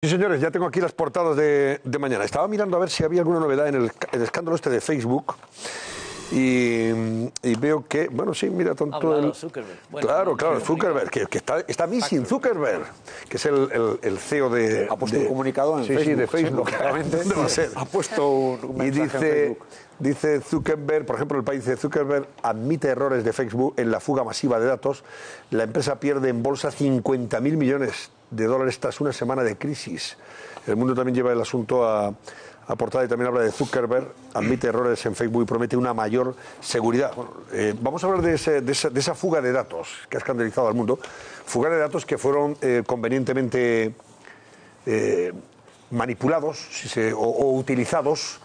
Sí, señores, ya tengo aquí las portadas de mañana. Estaba mirando a ver si había alguna novedad en el escándalo este de Facebook y veo que, bueno, sí, mira, tonto el... Zuckerberg. Bueno, claro, Zuckerberg, que está missing Zuckerberg, que es el CEO de... Ha puesto un comunicado en Facebook. Sí, de Facebook. Lógicamente, va a ser? ha puesto un mensaje en Facebook. Dice Zuckerberg, por ejemplo, el país dice Zuckerberg admite errores de Facebook en la fuga masiva de datos. La empresa pierde en bolsa 50.000 millones de dólares tras una semana de crisis. El Mundo también lleva el asunto a portada y también habla de Zuckerberg, admite errores en Facebook y promete una mayor seguridad. Bueno, vamos a hablar de esa fuga de datos que ha escandalizado al mundo. Fuga de datos que fueron convenientemente manipulados o utilizados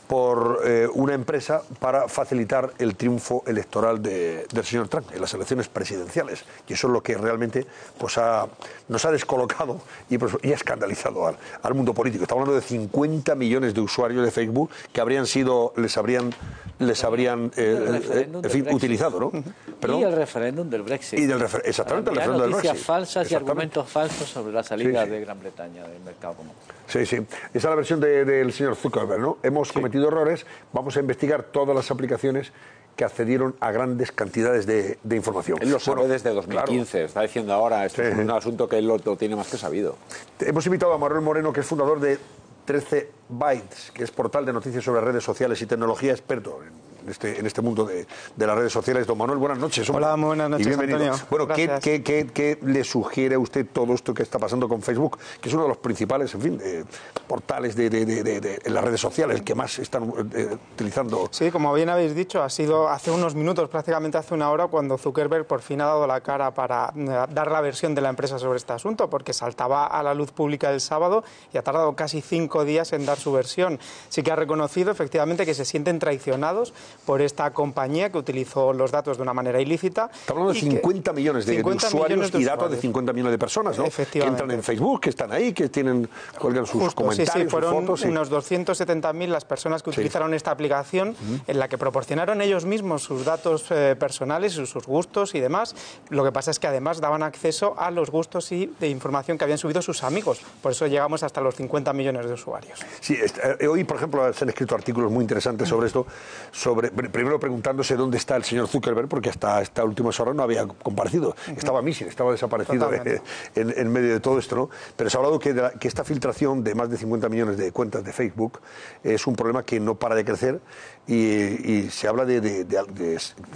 por una empresa para facilitar el triunfo electoral del señor Trump en las elecciones presidenciales. Y eso es lo que realmente nos ha descolocado y ha escandalizado al mundo político. Estamos hablando de 50 millones de usuarios de Facebook que les habrían utilizado, ¿no? ¿Perdón? Y el referéndum del Brexit. Exactamente, el referéndum del Brexit. Noticias falsas y argumentos falsos sobre la salida de Gran Bretaña del mercado común. Sí. Esa es la versión del señor Zuckerberg, ¿no? Hemos cometido errores, vamos a investigar todas las aplicaciones que accedieron a grandes cantidades de información. Él lo sabe desde 2015, claro. Está diciendo ahora, esto es un asunto que él lo tiene más que sabido. Hemos invitado a Manuel Moreno, que es fundador de 13 Bytes, que es portal de noticias sobre redes sociales y tecnología, experto en este mundo de las redes sociales. Don Manuel, buenas noches. Hola, buenas noches, Antonio. Bueno, ¿qué le sugiere a usted todo esto que está pasando con Facebook, que es uno de los principales, en fin, portales en las redes sociales, el que más están utilizando? Sí, como bien habéis dicho, ha sido hace unos minutos, prácticamente hace una hora, cuando Zuckerberg por fin ha dado la cara para dar la versión de la empresa sobre este asunto, porque saltaba a la luz pública el sábado y ha tardado casi 5 días en dar su versión. Sí que ha reconocido efectivamente que se sienten traicionados por esta compañía que utilizó los datos de una manera ilícita. Estamos hablando de 50 millones de usuarios y datos de 50 millones de personas, ¿no? Efectivamente. Que entran en Facebook, que están ahí, que cuelgan sus comentarios, fueron sus fotos. Unos 270.000 las personas que utilizaron esta aplicación, en la que proporcionaron ellos mismos sus datos personales, sus gustos y demás. Lo que pasa es que además daban acceso a los gustos y de información que habían subido sus amigos. Por eso llegamos hasta los 50 millones de usuarios. Sí, hoy, por ejemplo, se han escrito artículos muy interesantes sobre esto, primero preguntándose dónde está el señor Zuckerberg, porque hasta esta última hora no había comparecido, estaba missing, estaba desaparecido en medio de todo esto, ¿no? Pero se ha hablado que esta filtración de más de 50 millones de cuentas de Facebook es un problema que no para de crecer y se habla de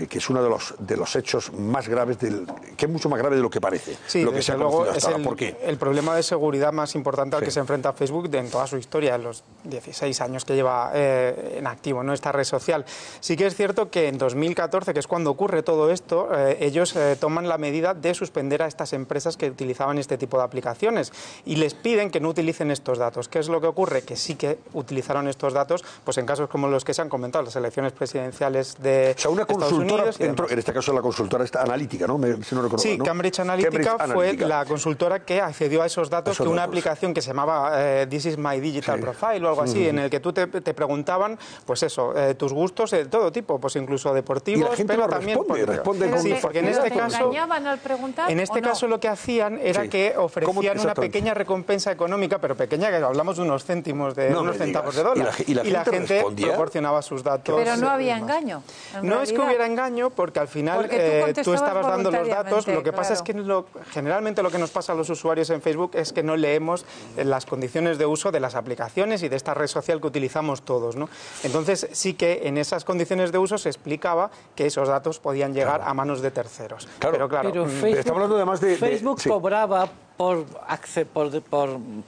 que es uno de los hechos más graves, que es mucho más grave de lo que parece. Sí, lo que se ha luego es ¿Por qué? El problema de seguridad más importante al que se enfrenta Facebook en toda su historia, en los 16 años que lleva en activo, ¿no?, esta red social. Sí que es cierto que en 2014, que es cuando ocurre todo esto, ellos toman la medida de suspender a estas empresas que utilizaban este tipo de aplicaciones y les piden que no utilicen estos datos. ¿Qué es lo que ocurre? Que sí que utilizaron estos datos pues en casos como los que se han comentado, las elecciones presidenciales de Estados Unidos. En este caso la consultora esta analítica, ¿no? Si no recuerdo, sí, ¿no? Cambridge Analytica fue la consultora que accedió a esos datos, que una aplicación que se llamaba This is my digital profile o algo así, en el que tú te preguntaban, pues eso, tus gustos de todo tipo, pues incluso deportivos, y la gente pero también responde sí, porque en este caso engañaban al preguntar. En este caso lo que hacían era que ofrecían una pequeña recompensa económica, pero pequeña, que hablamos de unos céntimos unos centavos de dólar. Y la gente proporcionaba sus datos. Pero no había engaño. No es que hubiera engaño, porque al final tú estabas dando los datos. Lo que pasa es que generalmente lo que nos pasa a los usuarios en Facebook es que no leemos las condiciones de uso de las aplicaciones y de esta red social que utilizamos todos, ¿no? Entonces sí que en esas condiciones de uso se explicaba que esos datos podían llegar a manos de terceros. Pero Facebook, estamos hablando además Facebook cobraba por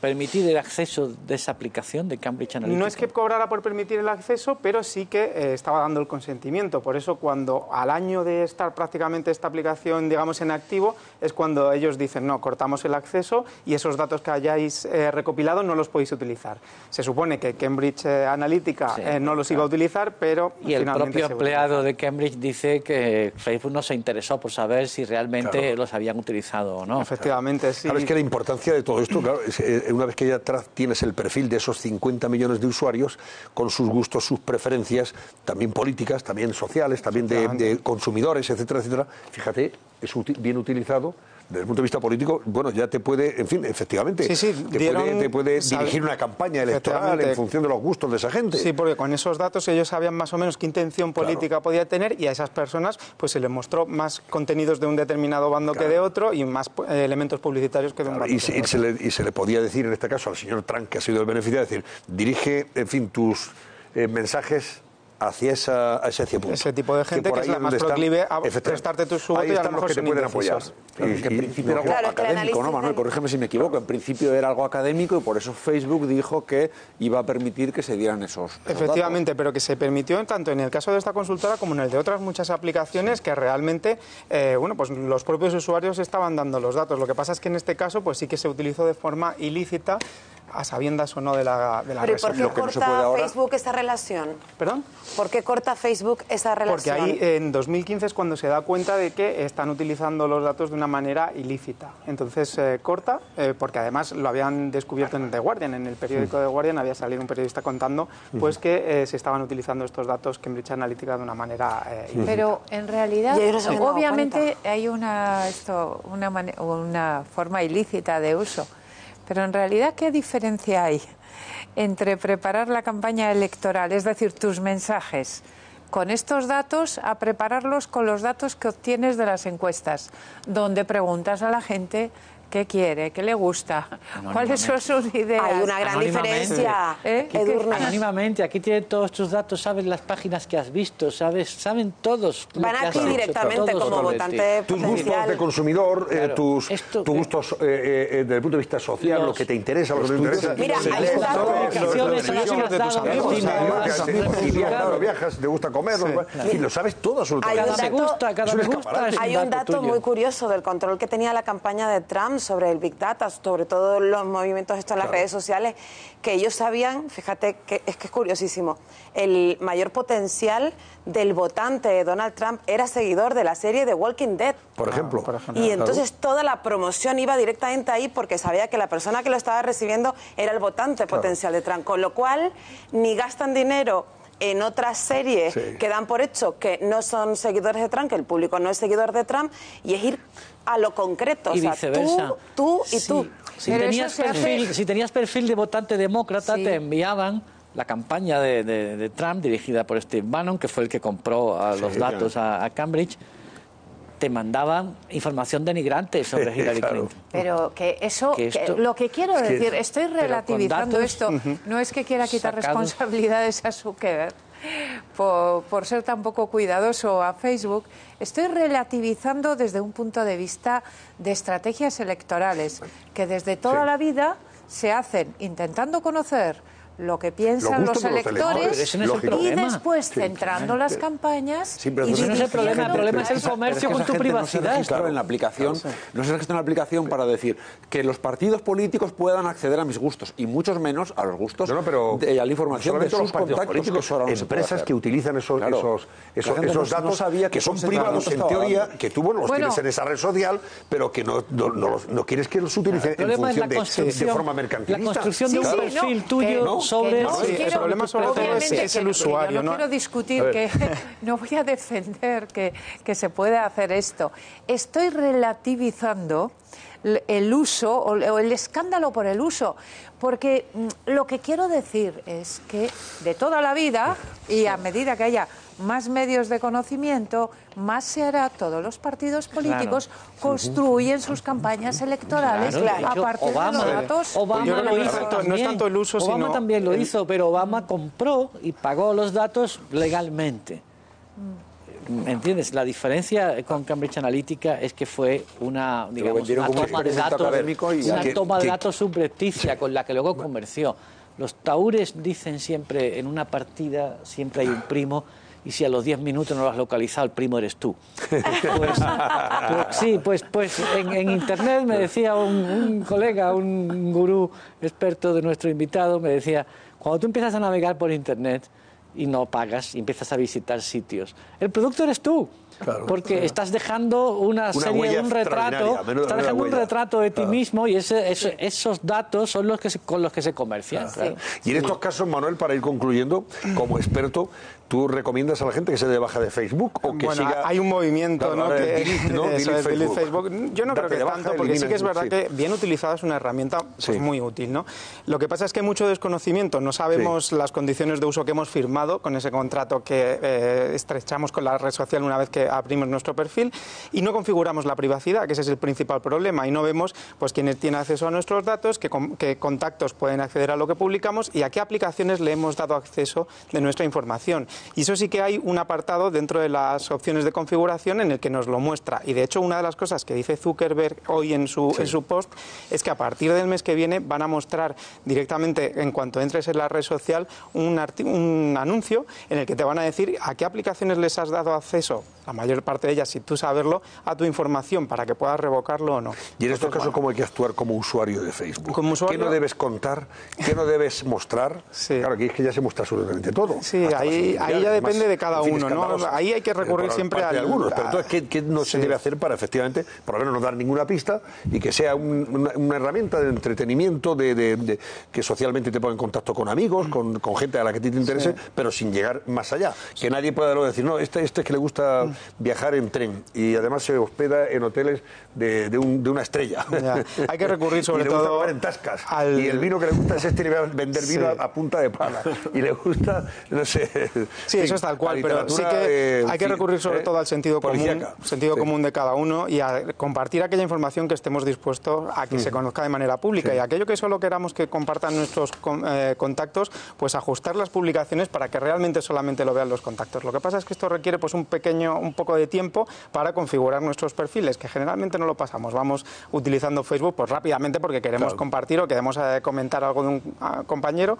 permitir el acceso de esa aplicación de Cambridge Analytica. No es que cobrara por permitir el acceso, pero sí que estaba dando el consentimiento. Por eso, cuando al año de estar prácticamente esta aplicación, digamos, en activo, es cuando ellos dicen, no, cortamos el acceso y esos datos que hayáis recopilado no los podéis utilizar. Se supone que Cambridge Analytica no los iba a utilizar, pero y el propio empleado de Cambridge dice que Facebook no se interesó por saber si realmente los habían utilizado o no. Efectivamente, sí. Es que la importancia de todo esto, claro, es, una vez que ya tienes el perfil de esos 50 millones de usuarios, con sus gustos, sus preferencias, también políticas, también sociales, también de consumidores, etcétera, etcétera, fíjate, es bien utilizado desde el punto de vista político, bueno, ya te puede, en fin, efectivamente, te puede dirigir una campaña electoral en función de los gustos de esa gente. Sí, porque con esos datos ellos sabían más o menos qué intención política podía tener, y a esas personas pues se les mostró más contenidos de un determinado bando que de otro, y más elementos publicitarios que de un bando. Y se le podía decir, en este caso, al señor Trump, que ha sido el beneficiario, decir, dirige, en fin, tus mensajes hacia ese punto. Ese tipo de gente que es la más proclive a prestarte su voto, y a lo mejor que te pueden apoyar. Que en principio era algo académico, ¿no, Manuel? Corrígeme si me equivoco. En principio era algo académico, y por eso Facebook dijo que iba a permitir que se dieran esos Efectivamente, datos. pero que se permitió tanto en el caso de esta consultora como en el de otras muchas aplicaciones, que realmente pues los propios usuarios estaban dando los datos. Lo que pasa es que en este caso pues sí que se utilizó de forma ilícita, a sabiendas o no de la red social. ¿Pero por qué corta Facebook esa relación? ¿Perdón? ¿Por qué corta Facebook esa relación? Porque ahí en 2015 es cuando se da cuenta de que están utilizando los datos de una manera ilícita. Entonces corta, porque además lo habían descubierto en The Guardian, en el periódico The Guardian había salido un periodista contando pues que se estaban utilizando estos datos Cambridge Analytica de una manera ilícita. Pero en realidad, obviamente hay una forma ilícita de uso. Pero en realidad, ¿qué diferencia hay entre preparar la campaña electoral, es decir, tus mensajes, con estos datos, a prepararlos con los datos que obtienes de las encuestas, donde preguntas a la gente qué quiere, qué le gusta, cuáles son sus ideas? Hay una gran diferencia, Edurne. Anónimamente, aquí tienen todos tus datos, sabes las páginas que has visto, saben todos. Van aquí directamente como votante tus gustos de consumidor, tus gustos desde el punto de vista social, lo que te interesa, lo que no te interesa. Mira, hay un dato. Viajas, te gusta comer, y lo sabes todo absolutamente. Hay un dato muy curioso del control que tenía la campaña de Trump sobre el Big Data, sobre todo los movimientos estos en las redes sociales, que ellos sabían, fíjate que es curiosísimo, el mayor potencial del votante de Donald Trump era seguidor de la serie The Walking Dead. Por ejemplo. Y entonces toda la promoción iba directamente ahí, porque sabía que la persona que lo estaba recibiendo era el votante potencial de Trump, con lo cual ni gastan dinero en otras series que dan por hecho que no son seguidores de Trump, que el público no es seguidor de Trump, y es ir a lo concreto, y o sea, viceversa. tú y tú. Si tenías perfil de votante demócrata, te enviaban la campaña de Trump, dirigida por Steve Bannon, que fue el que compró los datos a Cambridge. Te mandaban información denigrante sobre Hillary Clinton. Pero lo que quiero decir, estoy relativizando esto, no es que quiera quitar responsabilidades a Zuckerberg por ser tan poco cuidadoso a Facebook, estoy relativizando desde un punto de vista de estrategias electorales, que desde toda la vida se hacen intentando conocer lo que piensan los electores y después centrando las campañas. Sí, pero no es el problema. El problema es el comercio con tu privacidad. No se registra en la aplicación para decir que los partidos políticos puedan acceder a mis gustos, y muchos menos a los gustos y a la información de sus contactos. Empresas que utilizan esos datos que son privados en teoría, que tú los tienes en esa red social, pero que no quieres que los utilicen en función de forma mercantilista. La construcción de un perfil tuyo sobre... el problema sobre todo es el usuario. No quiero discutir, no voy a defender que se pueda hacer esto. Estoy relativizando el uso o el escándalo por el uso, porque lo que quiero decir es que de toda la vida, y a medida que haya más medios de conocimiento, más se hará. Todos los partidos políticos construyen sus campañas electorales a partir de los datos. Obama lo hizo también. No es tanto el uso, Obama también lo hizo, pero Obama compró y pagó los datos legalmente. ¿Entiendes? La diferencia con Cambridge Analytica es que fue una toma de datos subrepticia con la que luego comerció. Los taúres dicen siempre, en una partida siempre hay un primo, y si a los 10 minutos no lo has localizado, el primo eres tú. Pues en Internet me decía un colega, un gurú experto de nuestro invitado, me decía, cuando tú empiezas a navegar por Internet y no pagas y empiezas a visitar sitios, el producto eres tú. Claro, porque estás dejando un retrato de ti mismo y esos datos son los que con los que se comercian. Claro. Y en estos casos, Manuel, para ir concluyendo, como experto, ¿tú recomiendas a la gente que se dé de baja de Facebook o que siga? Hay un movimiento, ¿no? Delete Facebook. Yo no creo que tanto, porque sí que es verdad que bien utilizada es una herramienta pues, muy útil, ¿no? Lo que pasa es que hay mucho desconocimiento, no sabemos las condiciones de uso que hemos firmado con ese contrato que estrechamos con la red social una vez que abrimos nuestro perfil y no configuramos la privacidad, que ese es el principal problema, y no vemos pues quiénes tienen acceso a nuestros datos, qué contactos pueden acceder a lo que publicamos y a qué aplicaciones le hemos dado acceso de nuestra información. Y eso sí que hay un apartado dentro de las opciones de configuración en el que nos lo muestra. Y de hecho una de las cosas que dice Zuckerberg hoy en su post es que a partir del mes que viene van a mostrar directamente, en cuanto entres en la red social, un anuncio en el que te van a decir a qué aplicaciones les has dado acceso, la mayor parte de ellas, si tú saberlo, a tu información para que puedas revocarlo o no. Y en estos casos, ¿cómo hay que actuar como usuario de Facebook? Como usuario, ¿qué no debes contar? ¿Qué no debes mostrar? Claro, aquí es que ya se muestra absolutamente todo. Sí, ahí ya depende de cada uno, ¿no? Ahí hay que recurrir siempre a algunos. Pero entonces, ¿qué no se debe hacer para efectivamente, por lo menos no dar ninguna pista y que sea una herramienta de entretenimiento, que socialmente te ponga en contacto con amigos, con gente a la que te interese, pero sin llegar más allá? Que nadie pueda luego decir, no, este es que le gusta viajar en tren y además se hospeda en hoteles de una estrella. Hay que recurrir sobre todo en tascas. Y el vino que le gusta es le va a vender vino a punta de pala. Y le gusta, no sé... Sí, eso es tal cual, pero sí que hay que recurrir sobre todo al sentido común de cada uno y a compartir aquella información que estemos dispuestos a que se conozca de manera pública. Y aquello que solo queramos que compartan nuestros contactos, pues ajustar las publicaciones para que realmente solamente lo vean los contactos. Lo que pasa es que esto requiere pues un poco de tiempo para configurar nuestros perfiles, que generalmente no lo pasamos. Vamos utilizando Facebook pues rápidamente porque queremos compartir o queremos comentar algo de un compañero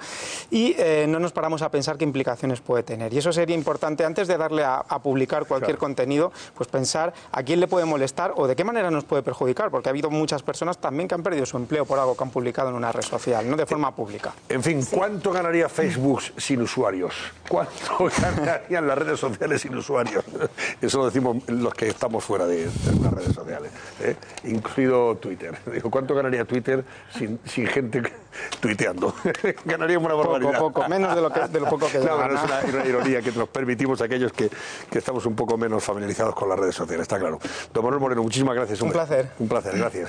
y no nos paramos a pensar qué implicaciones puede tener. Y eso sería importante antes de darle a publicar cualquier contenido, pues pensar a quién le puede molestar o de qué manera nos puede perjudicar, porque ha habido muchas personas también que han perdido su empleo por algo que han publicado en una red social, no de forma pública. En fin, ¿cuánto ganaría Facebook sin usuarios? ¿Cuánto ganarían las redes sociales sin usuarios? Eso lo decimos los que estamos fuera de las redes sociales, incluido Twitter. Digo, ¿cuánto ganaría Twitter sin gente tuiteando? Ganaríamos una barbaridad. Poco, menos de lo poco que no, pero es una ironía que nos permitimos aquellos que estamos un poco menos familiarizados con las redes sociales, está claro. Don Manuel Moreno, muchísimas gracias. Un placer. Un placer, gracias.